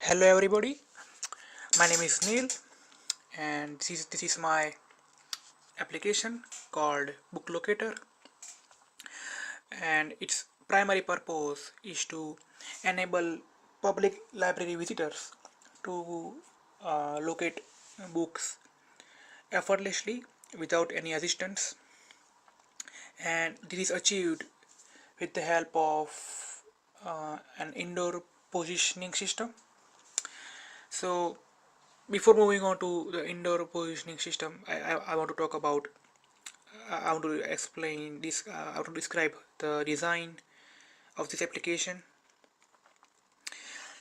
Hello everybody, my name is Neil and this is my application called Book Locator, and its primary purpose is to enable public library visitors to locate books effortlessly without any assistance, and this is achieved with the help of an indoor positioning system. So before moving on to the indoor positioning system, I want to talk about I want to explain this. I want to describe the design of this application.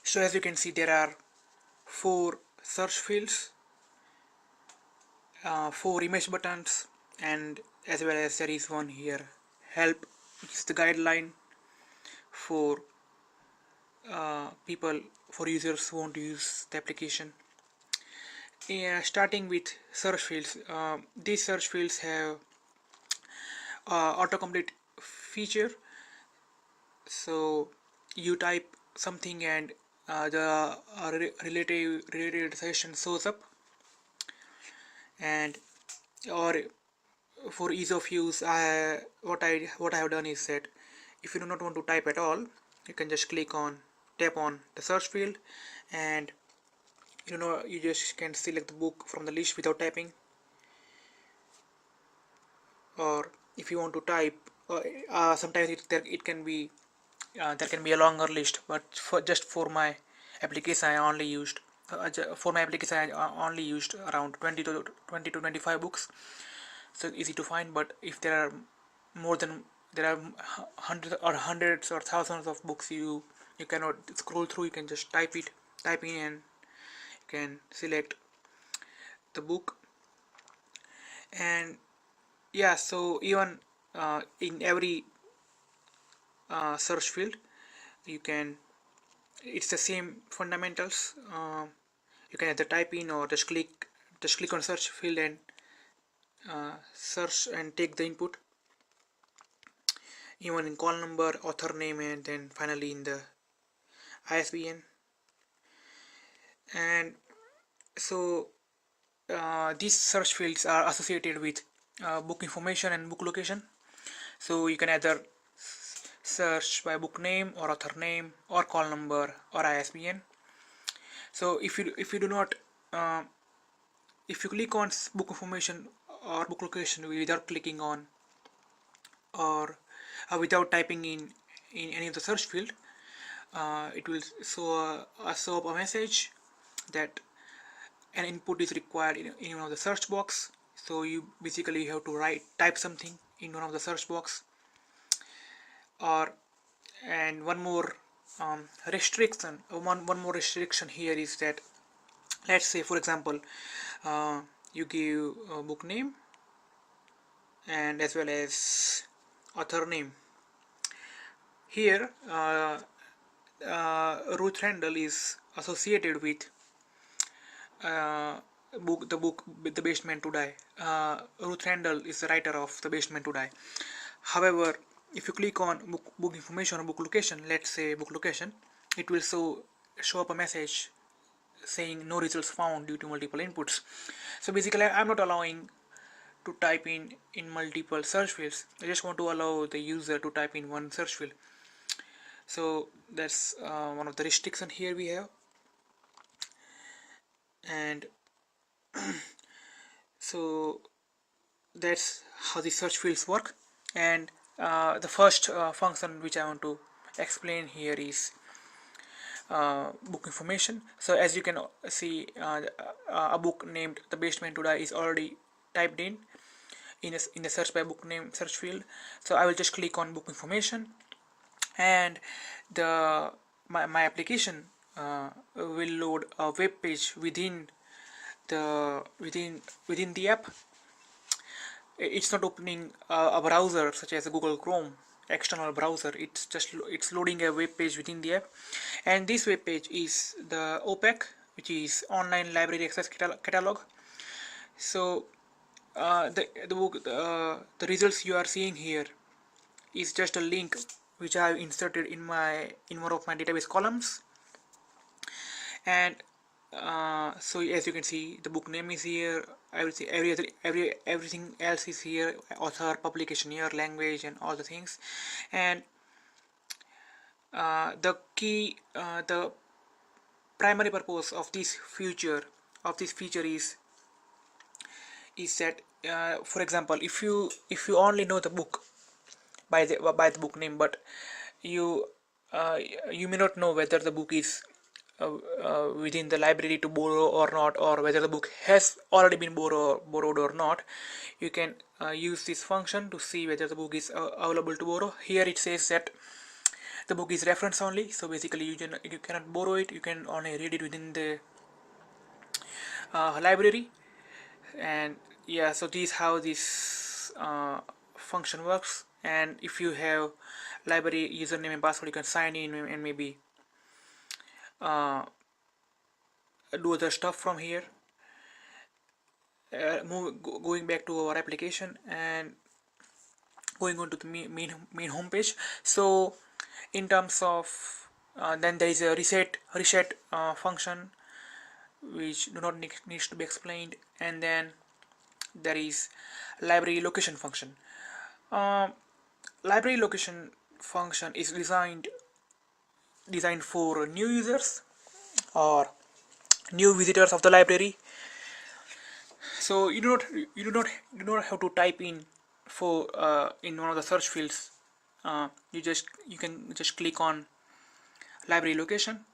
So as you can see, there are four search fields, four image buttons, and as well as there is one here, help, which is the guideline for people, for users who want to use the application. Yeah, starting with search fields, these search fields have autocomplete feature. So you type something and the related session shows up, and or for ease of use, what I have done is that if you do not want to type at all, you can just tap on the search field, and you just can select the book from the list without typing. Or if you want to type, sometimes it can be there can be a longer list, but for my application I only used around 20 to 25 books, so it's easy to find. But if more than there are hundreds or thousands of books, you cannot scroll through. You can just type in, and you can select the book. And yeah, so even in every search field, you can it's the same fundamentals. You can either type in or just click on search field and search and take the input, even in call number, author name, and then finally in the ISBN. And so these search fields are associated with book information and book location. So you can either search by book name or author name or call number or ISBN. So if you do not if you click on book information or book location without clicking on, or without typing in any of the search field, it will show up a message that an input is required in one of the search box. So you basically have to type something in one of the search box. And one more restriction here is that, let's say for example, you give a book name and as well as author name. Here Ruth Randall is associated with The Basement to Die. Ruth Randall is the writer of The Basement to Die. However, if you click on book information or book location, let's say book location, it will show up a message saying no results found due to multiple inputs. So basically I'm not allowing to type in multiple search fields. I just want to allow the user to type in one search field. So that's one of the restrictions here we have. And so that's how the search fields work. And the first function which I want to explain here is book information. So as you can see, a book named The Basement to Die is already typed in the search by book name search field. So I will just click on book information, and my application will load a web page within the app. It's not opening a browser such as Google Chrome external browser. It's loading a web page within the app, and this web page is the OPAC, which is Online Library Access Catalog. So the results you are seeing here is just a link which I have inserted in one of my database columns, And so as you can see, the book name is here, everything, everything else is here, author, publication year, language, and all the things. And the primary purpose of this feature is that, for example, if you only know the book by the book name, but you uh, you may not know whether the book is within the library to borrow or not, or whether the book has already been borrowed or not. You can use this function to see whether the book is available to borrow. Here it says that the book is reference only, so basically you cannot borrow it, you can only read it within the library. And yeah, so this is how this function works. And if you have library username and password, you can sign in and maybe uh, do other stuff from here. Going back to our application and going on to the main home page. So in terms of then there is a reset function which do not needs to be explained. And then there is library location function. um, Library location function is designed for new users or new visitors of the library. So you do not have to type in for in one of the search fields. You can just click on library location.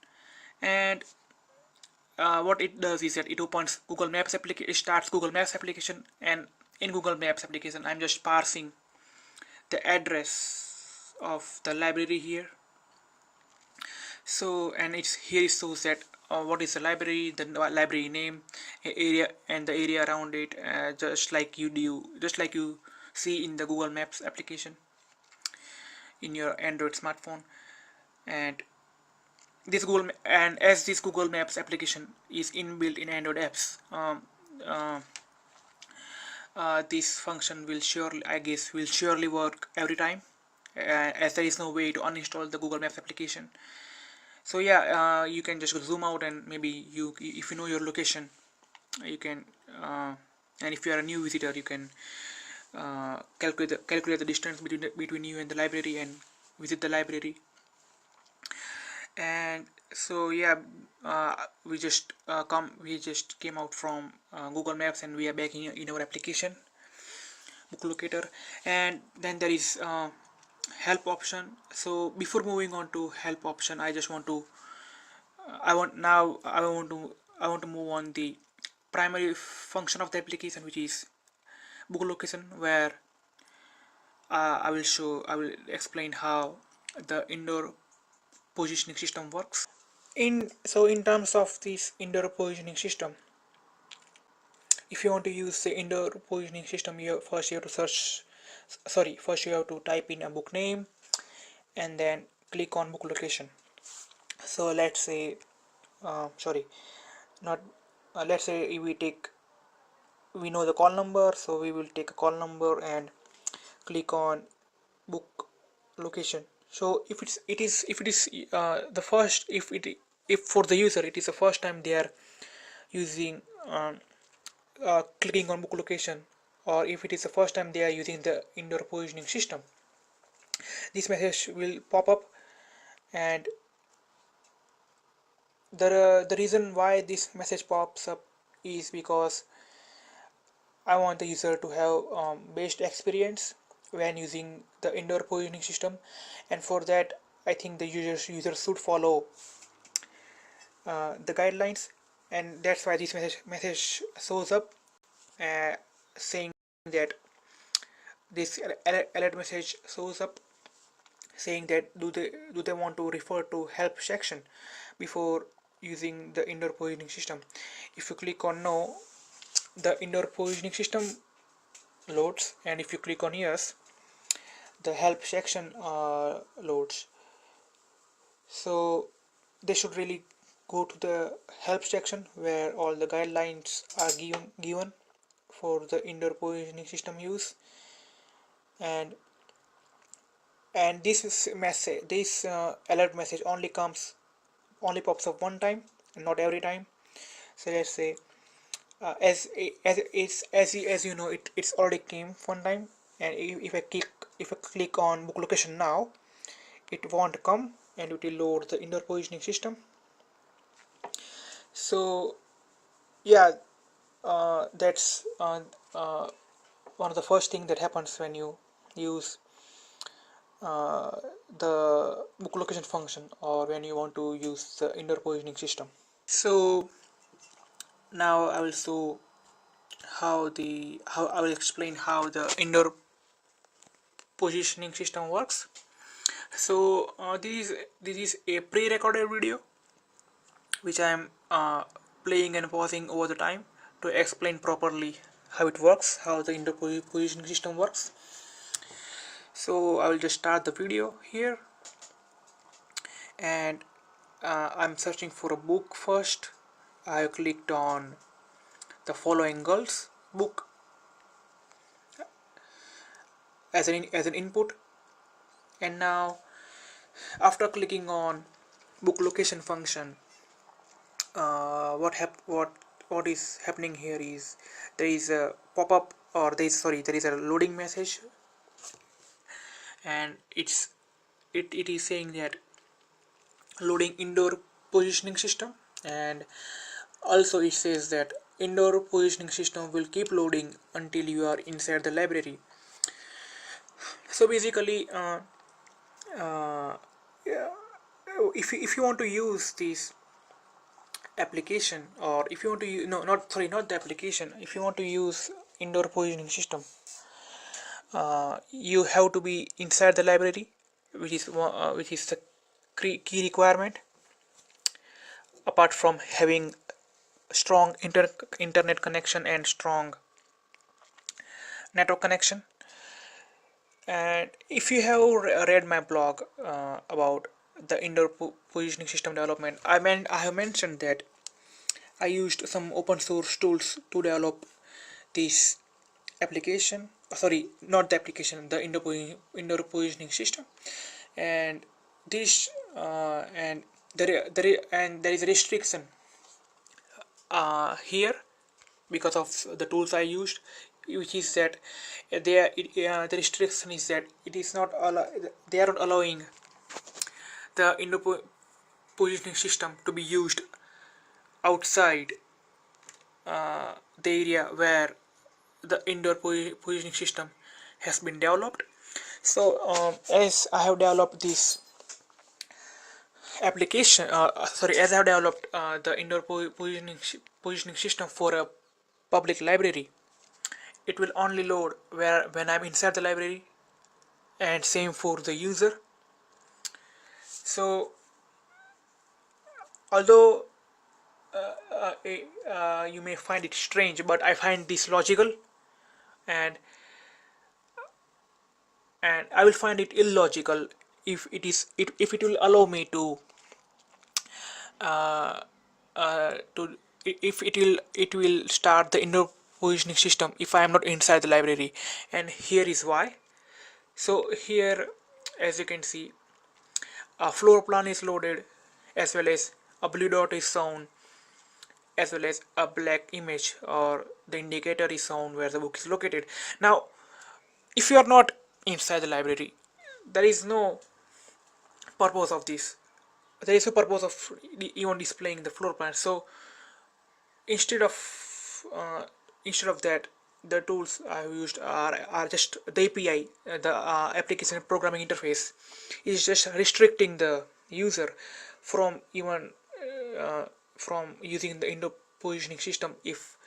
And what it does is that it opens Google Maps application, it starts Google Maps application. And in Google Maps application, I'm just parsing the address of the library here. So, and it's here it shows that what is the library, the library name, area, and the area around it, just like you see in the Google Maps application in your Android smartphone. And as this Google Maps application is inbuilt in Android apps, uh, this function will surely work every time, as there is no way to uninstall the Google Maps application. So yeah, you can just zoom out, and maybe if you know your location, you can and if you are a new visitor, you can calculate the distance between you and the library and visit the library. And so yeah, we just came out from Google Maps, and we are back in our application book locator. And then there is help option. So before moving on to help option, I just want to I want to move on the primary function of the application, which is book location, where I will explain how the indoor positioning system works. In terms of this indoor positioning system, if you want to use the indoor positioning system, first you have to type in a book name and then click on book location. So let's say sorry not let's say we know the call number, so we will take a call number and click on book location. So if it is the first if for the user it is the first time they are using clicking on book location, or if it is the first time they are using the indoor positioning system, this message will pop up. And the reason why this message pops up is because I want the user to have best experience when using the indoor positioning system. And for that, I think the user should follow the guidelines. And that's why this message shows up, uh, saying that this alert message shows up saying that do they want to refer to help section before using the indoor positioning system. If you click on no, the indoor positioning system loads, and if you click on yes, the help section loads. So they should really go to the help section where all the guidelines are given for the indoor positioning system use. and this alert message only pops up one time, not every time. So let's say as you know, it's already came one time, and if I click on book location now, it won't come, and it will load the indoor positioning system. So yeah, that's one of the first thing that happens when you use uh, the book location function, or when you want to use the indoor positioning system. So now I will show how I will explain how the indoor positioning system works. So this is a pre-recorded video which I am playing and pausing over the time to explain properly how it works, how the indoor positioning system works. So I will just start the video here, and I'm searching for a book first. I have clicked on the following girls book as an input, and now after clicking on book location function, what is happening here is there is a pop-up, or there is a loading message, and it is saying that loading indoor positioning system, and also it says that indoor positioning system will keep loading until you are inside the library. So basically uh, yeah, if you want to use this application, or if you want to use, no, not the application, if you want to use indoor positioning system, you have to be inside the library, which is the key requirement, apart from having strong internet connection and strong network connection. And if you have read my blog about the indoor positioning system development, I have mentioned that I used some open source tools to develop this application. Sorry, not the application, the indoor positioning system. And this and there is a restriction here because of the tools I used, which is that the restriction is that it is not they are not allowing the indoor positioning system to be used outside the area where the indoor positioning system has been developed. So as I have developed this application, as I have developed the indoor positioning system for a public library, it will only load when I'm inside the library, and same for the user. So although you may find it strange, but I find this logical, and I will find it illogical if it will allow me to if it will start the indoor positioning system if I am not inside the library. And here is why. So here, as you can see, a floor plan is loaded, as well as a blue dot is shown, as well as a black image, or the indicator is shown where the book is located. Now if you are not inside the library, there is no purpose of this. There is a purpose of even displaying the floor plan. So instead of uh, instead of that, the tools I have used are just the API, the application programming interface is just restricting the user from even uh, from using the indoor positioning system if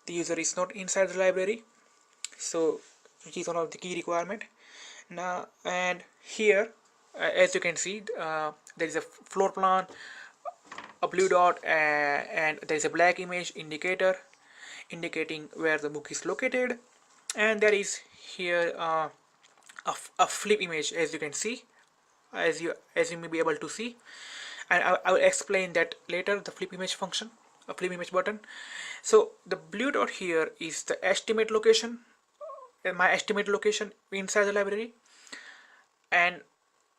the user is not inside the library. So which is one of the key requirement. Now and here, as you can see, there is a floor plan, a blue dot, and there is a black image indicator indicating where the book is located, and there is here a flip image, as you can see, as you may be able to see, and I will explain that later, the flip image function, a flip image button. So the blue dot here is the estimate location, my estimate location inside the library, and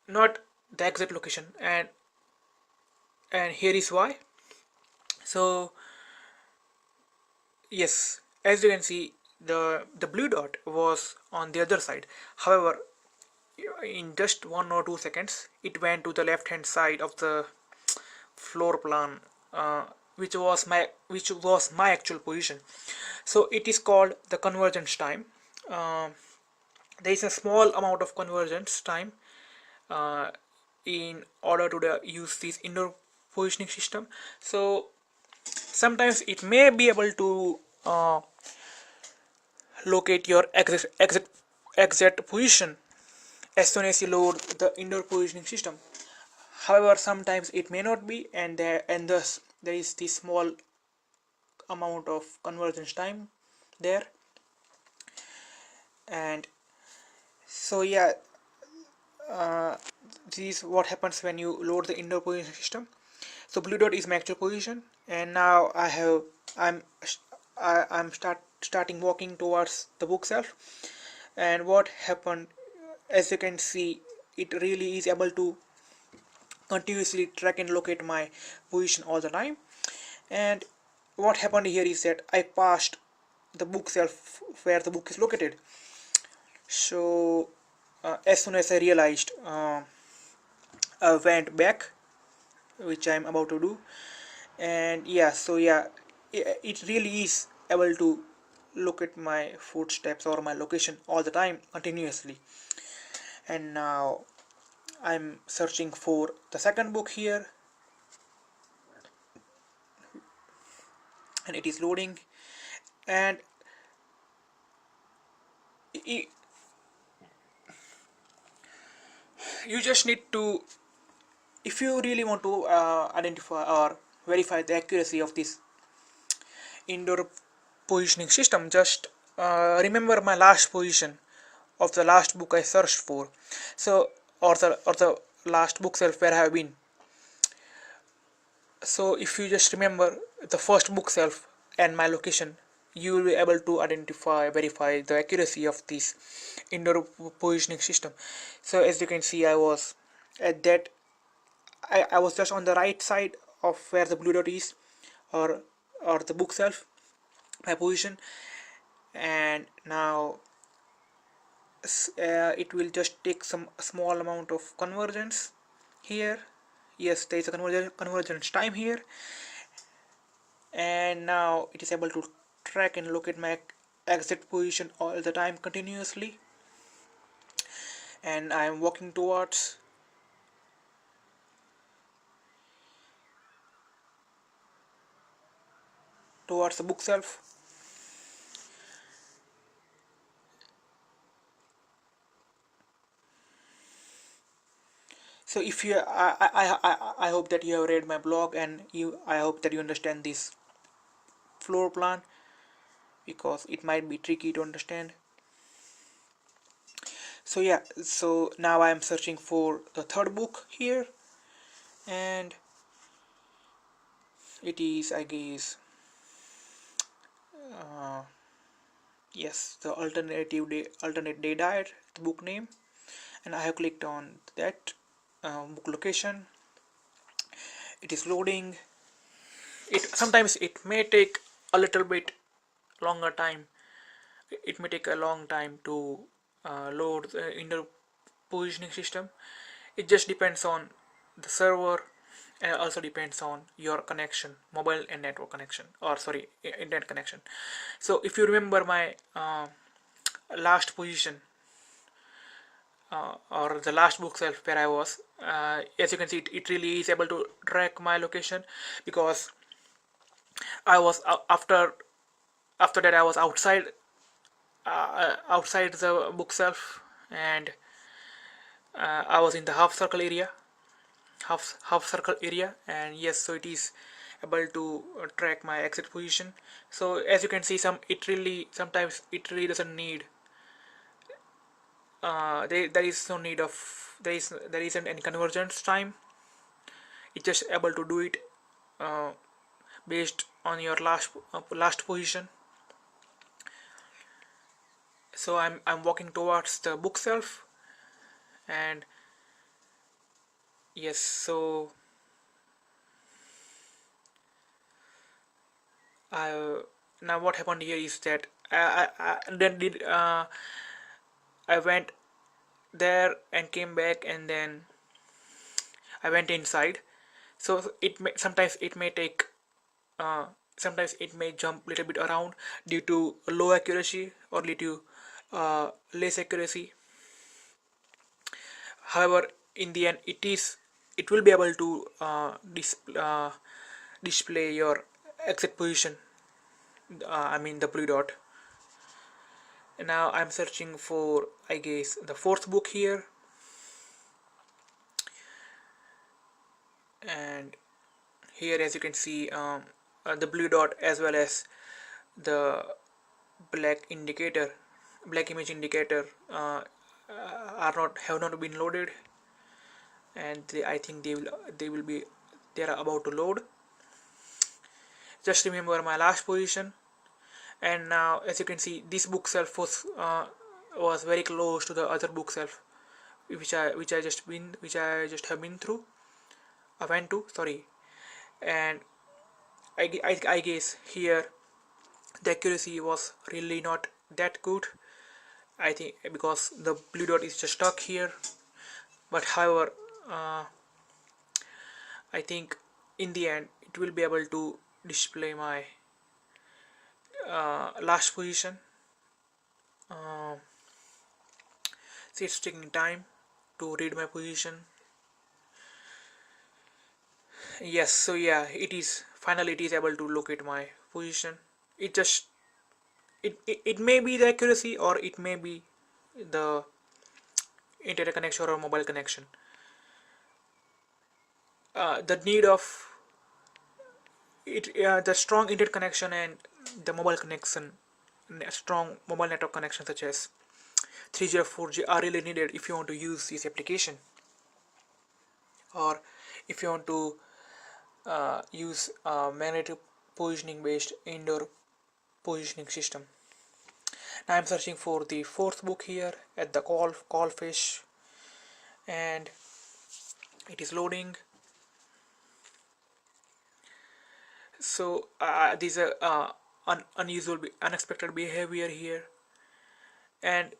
not the exact location. And here is why. So yes, as you can see, the blue dot was on the other side. However, in just 1 or 2 seconds, it went to the left hand side of the floor plan, uh, which was my actual position. So it is called the convergence time. Uh, there is a small amount of convergence time uh, in order to use this indoor positioning system. So sometimes it may be able to locate your exact position as soon as you load the indoor positioning system. However, sometimes it may not be, and thus there is this small amount of convergence time there. And so yeah, this is what happens when you load the indoor positioning system. So blue dot is my actual position, and now I'm starting walking towards the book shelf. And what happened, as you can see, it really is able to continuously track and locate my position all the time. And what happened here is that I passed the bookshelf where the book is located. So as soon as I realized, I went back, which I'm about to do. And yeah, so yeah, it really is able to look at my footsteps or my location all the time continuously. And now I'm searching for the second book here, and it is loading. And you just need to, if you really want to identify or verify the accuracy of this indoor positioning system, just remember my last position of the last book I searched for. So or the last bookshelf where I have been. So if you just remember the first bookshelf and my location, you will be able to verify the accuracy of this indoor positioning system. So as you can see, I was at that I was just on the right side of where the blue dot is, or the bookshelf, my position. And now it will just take some small amount of convergence here. Yes, there is a convergence time here, and now it is able to track and locate my exact position all the time continuously. And I am walking towards the bookshelf. So if you I hope that you have read my blog, and I hope that you understand this floor plan, because it might be tricky to understand. So yeah, so now I am searching for the third book here, and it is, I guess, uh, yes, the alternate day diet, the book name. And I have clicked on that book location. It is loading. It sometimes it may take a little bit longer time. It may take a long time to load the inner positioning system. It just depends on the server, and also depends on your connection, mobile and network connection, or sorry, internet connection. So if you remember my last position, or the last book shelf where I was, as you can see, it really is able to track my location, because I was after that I was outside the bookshelf, and I was in the half circle area. And yes, so it is able to track my exit position. So as you can see, sometimes it really doesn't need, there is no need of, there isn't any convergence time. It's just able to do it uh, based on your last position. So I'm walking towards the bookshelf, and yes, so Now what happened here is that I went there and came back, and then I went inside. So sometimes it may take uh, sometimes it may jump a little bit around due to low accuracy or due to less accuracy. However, in the end, it will be able to display your exit position. I mean the blue dot. Now I'm searching for, I guess, the fourth book here, and here as you can see, the blue dot as well as the black indicator, black image indicator, are not have not been loaded, and I think they are about to load. Just remember my last position, and now as you can see, this book shelf was very close to the other book shelf, which I just have been through. I went to, sorry, and I guess here the accuracy was really not that good. I think because the blue dot is just stuck here, but however, uh, I think in the end it will be able to display my last position. Uh, See, it's taking time to read my position. Yes, so yeah, it is finally it is able to locate my position. It just it may be the accuracy, or it may be the internet connection or mobile connection. The need of it, the strong internet connection and the mobile connection, strong mobile network connection such as 3G or 4G are really needed if you want to use this application, or if you want to use magnetic positioning based indoor positioning system. Now I'm searching for the fourth book here at the call fish, and it is loading. So these are unusual, unexpected behavior here, and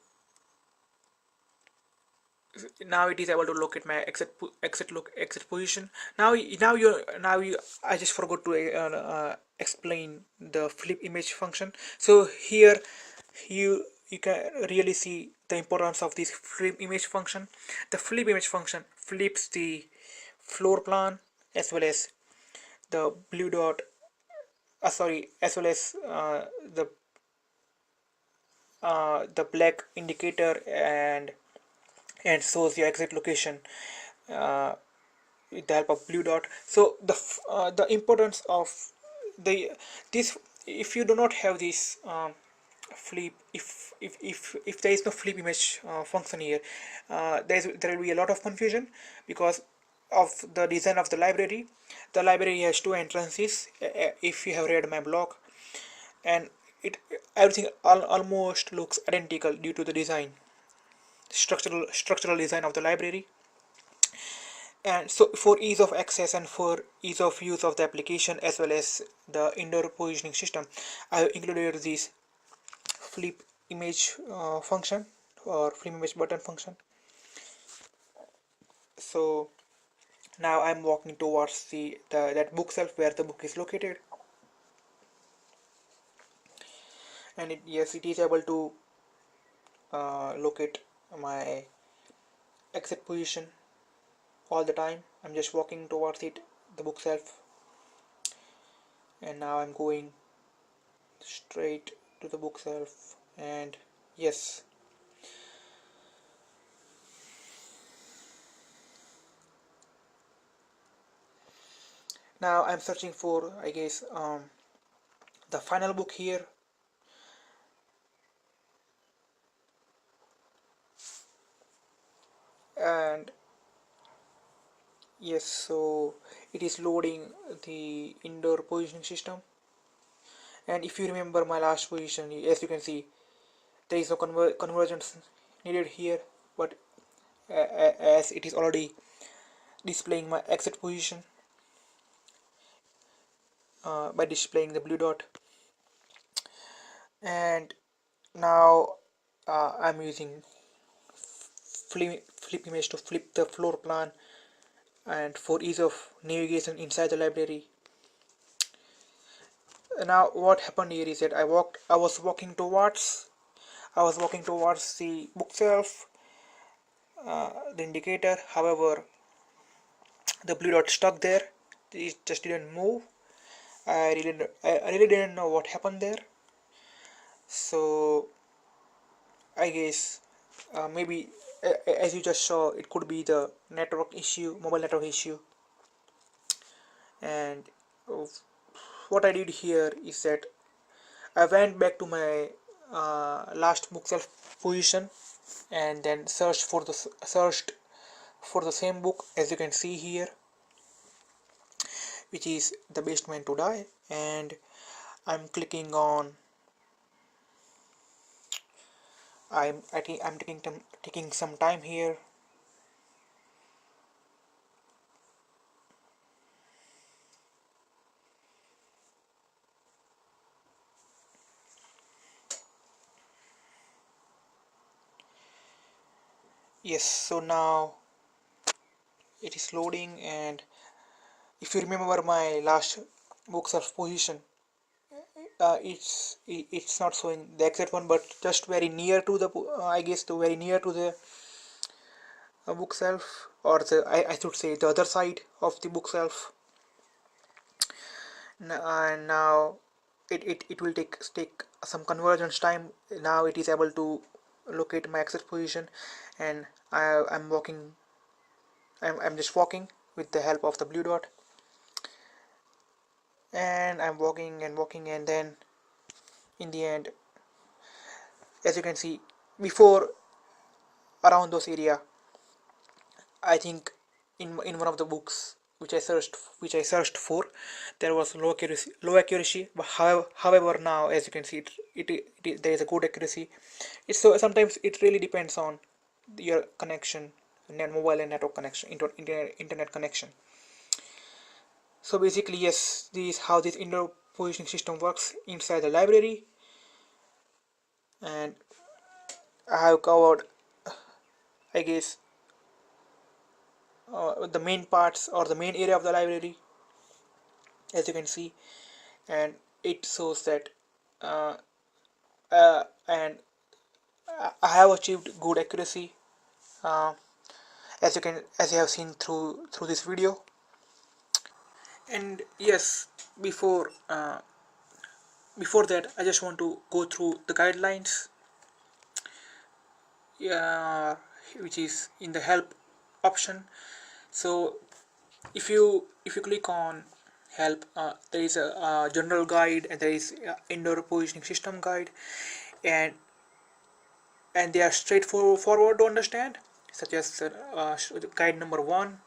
now it is able to locate my exit position. Now you I just forgot to explain the flip image function. So here you can really see the importance of this flip image function. The flip image function flips the floor plan as well as the blue dot, sorry, as well as the black indicator, and shows your exit location uh, with the help of blue dot. So the importance of the this, if you do not have this flip, if there is no flip image function here, there will be a lot of confusion because of the design of the library. The library has two entrances, if you have read my blog, and it everything almost looks identical due to the design, structural design of the library. And so for ease of access and for ease of use of the application as well as the indoor positioning system, I have included this flip image function, or flip image button function. So now I'm walking towards that book shelf where the book is located, and yes, it is able to locate my exit position all the time. I'm just walking towards it, the bookshelf, and now I'm going straight to the bookshelf, and yes, now I'm searching for, I guess, the final book here, and yes, so it is loading the indoor positioning system. And if you remember my last position, as you can see, there is no convergence needed here, but as it is already displaying my exit position by displaying the blue dot. And now I'm using flip image to flip the floor plan and for ease of navigation inside the library. Now what happened here is that I was walking towards the bookshelf, the indicator. However, the blue dot stuck there. It just didn't move. I really didn't know what happened there. So I guess maybe as you just saw, it could be the network issue, mobile network issue. And uh, what I did here is that I went back to my last bookshelf position and then searched for the same book, as you can see here, which is The Best Man to Die. And I'm clicking on I'm taking some time here. Yes, so now it is loading, and if you remember my last bookshelf position, it's not showing the exact one, but just very near to the I guess to very near to the bookshelf, or I should say the other side of the bookshelf. And now it will take some convergence time. Now it is able to locate my exact position, and I'm walking. I'm just walking with the help of the blue dot, and I'm walking and walking, and then in the end, as you can see, before around those area, I think in one of the books which I searched for, there was low accuracy. But however, now as you can see, there is a good accuracy. It's so sometimes it really depends on your connection, mobile and network connection, internet connection. So basically, yes, this is how this indoor positioning system works inside the library, and I have covered, I guess, the main parts or the main area of the library, as you can see, and it shows that and I have achieved good accuracy, uh, as you have seen through this video. And yes, before that, I just want to go through the guidelines, uh, which is in the help option. So if you click on help, there is a general guide, and there is indoor positioning system guide, and they are straightforward to understand, such as guide number 1.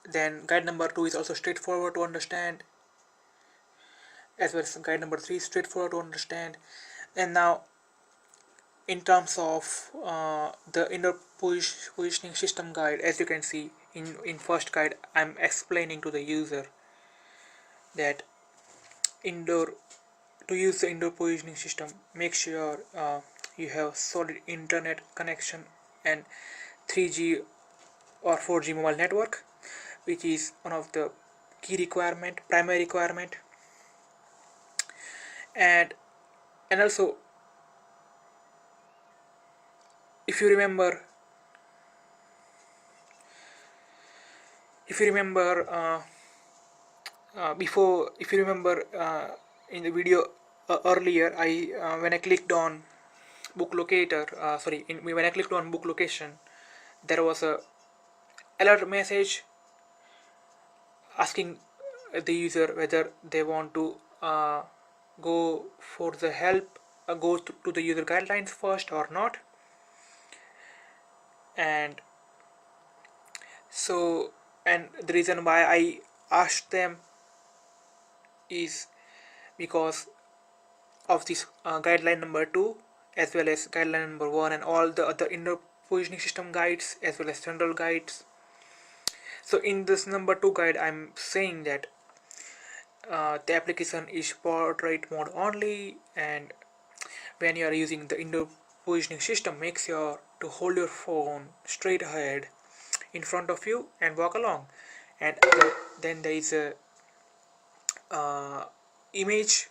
Then guide number 2 is also straightforward to understand, as well as guide number 3 is straightforward to understand. And now in terms of the indoor positioning system guide, as you can see in first guide, I'm explaining to the user that indoor to use the indoor positioning system, make sure you have solid internet connection and 3G or 4G mobile network, which is one of the primary requirement. and and also, if you remember if you remember before if you remember in the video earlier, I when I clicked on book locator sorry when I clicked on book location, there was a alert message asking the user whether they want to go for the help, to the user guidelines first or not. And so, and the reason why I asked them is because of this guideline number 2, as well as guideline number 1, and all the other indoor positioning system guides, as well as general guides. So in this number 2 guide, I'm saying that the application is portrait mode only, and when you are using the indoor positioning system, make sure to hold your phone straight ahead in front of you and walk along. And then there is a image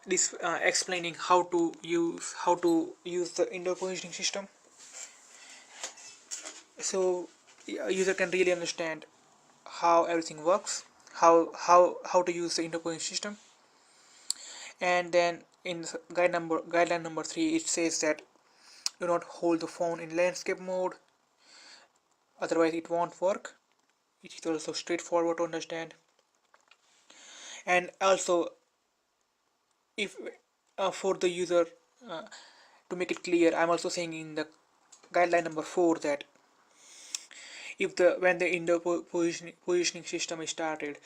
this explaining how to use the indoor positioning system, so a user can really understand how everything works, how to use the indoor positioning system. And then in guideline number 3, it says that do not hold the phone in landscape mode, otherwise it won't work. It is also straightforward to understand. And also, if for the user, uh, to make it clear, I'm also saying in the guideline number 4 that if the when the indoor positioning system is started,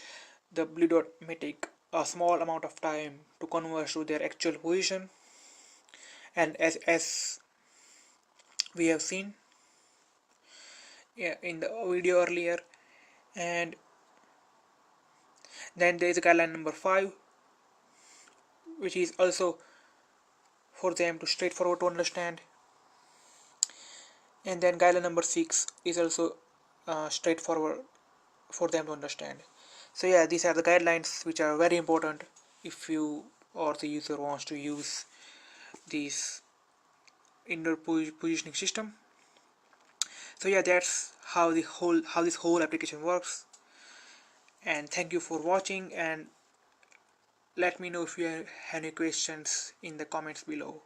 the blue dot may take a small amount of time to converge to their actual position, and as we have seen, yeah, in the video earlier. And then there is guideline number 5, which is also for them to straightforward to understand. And then guideline number 6 is also straightforward for them to understand. So yeah, these are the guidelines which are very important if you or the user wants to use this indoor positioning system. So yeah, that's how this whole application works. And thank you for watching, and let me know if you have any questions in the comments below.